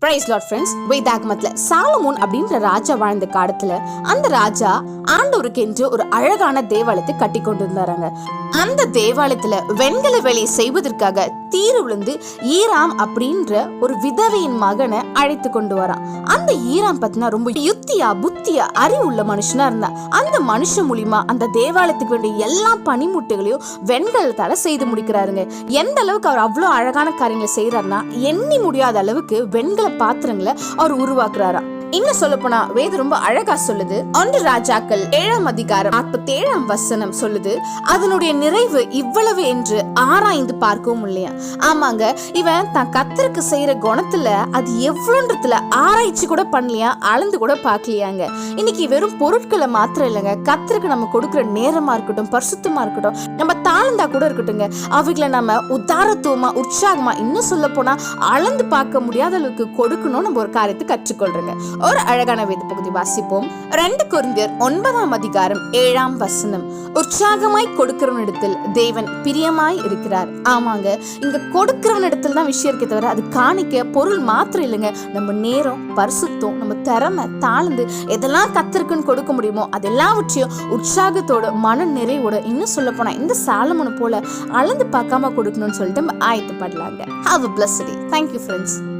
Price lord friends. வேதாகமத்துல Solomon அப்படின்ற ராஜா வாழ்ந்த காலத்துல அந்த ராஜா ஆண்டவருக்கு என்று ஒரு அழகான தேவாலயத்தை கட்டி கொண்டு இருந்தாங்க. அந்த தேவாலயத்துல வெண்கல வேலையை செய்வதற்காக தீரு விழுந்து ஈராம் அப்படின்ற ஒரு விதவையின் மகனை அழைத்து கொண்டு வரான். அந்த ஈராம் பத்தினா ரொம்ப யுத்தியா புத்தியா அறிவுள்ள மனுஷனா இருந்தா. அந்த மனுஷன் மூலியமா அந்த தேவாலயத்துக்கு வேண்டிய எல்லா பனிமுட்டைகளையும் வெண்கலத்தால செய்து முடிக்கிறாருங்க. எந்த அளவுக்கு அவர் அவ்வளவு அழகான காரியங்களை செய்யறாருன்னா எண்ணி முடியாத அளவுக்கு வெண்கல பாத்திரங்களை அவர் உருவாக்குறாராம். இன்னும் சொல்ல போனா வேதம் ரொம்ப அழகா சொல்லுது. 1 ராஜாக்கள் 7ஆம் அதிகாரம் 47ஆம் வசனம் சொல்லுது, அதனுடைய நிறைவு இவ்வளவு என்று ஆராய்ந்து பார்க்கவும் இல்லையா. ஆமாங்க, இவன் தான் கர்த்தருக்கு செய்யற குணத்துல அது எவ்வளவுன்றதுல ஆராய்ச்சி கூட பண்ணலையா, அளந்து கூட பார்க்கலையாங்க. இன்னைக்கு வெறும் பொருட்களை மாத்திரம் இல்லைங்க, கர்த்தருக்கு நம்ம கொடுக்குற நேரமா இருக்கட்டும், பரிசுத்தமா இருக்கட்டும், நம்ம தாழ்ந்தா கூட இருக்கட்டுங்க, அவைகளை நம்ம உதாரத்துவமா உற்சாகமா இன்னும் சொல்ல போனா அளந்து பார்க்க முடியாத அளவுக்கு கொடுக்கணும். நம்ம ஒரு காரியத்தை கற்றுக்கொள்றோங்க. ஒரு அழகான வேத பகுதி வாசிப்போம். 2 கொரிந்தியர் 9ஆம் அதிகாரம் 7ஆம் வசனம், உற்சாகமாய் கொடுக்கிறவனிடத்தில் தேவன் பிரியமாய் இருக்கிறார். ஆமாங்க, இங்க கொடுக்கிறவனிடத்தில் தான் விஷயம் இருக்கே தவிர அது காணிக்க பொருள் மாத்திரம் இல்லைங்க. நம்ம நேரம், பரிசுத்தம், நம்ம திறமை, தாழ்ந்து எதெல்லாம் கர்த்தருக்குன்னு கொடுக்க முடியுமோ அதெல்லாவற்றையும் உற்சாகத்தோட மன நிறைவோட இன்னும் சொல்ல போனா இந்த சாலமோனை போல அளந்து பார்க்காம கொடுக்கணும்னு சொல்லிட்டு நம்ம ஆயத்தப்படலாங்க. Have a blessed day. Thank you friends.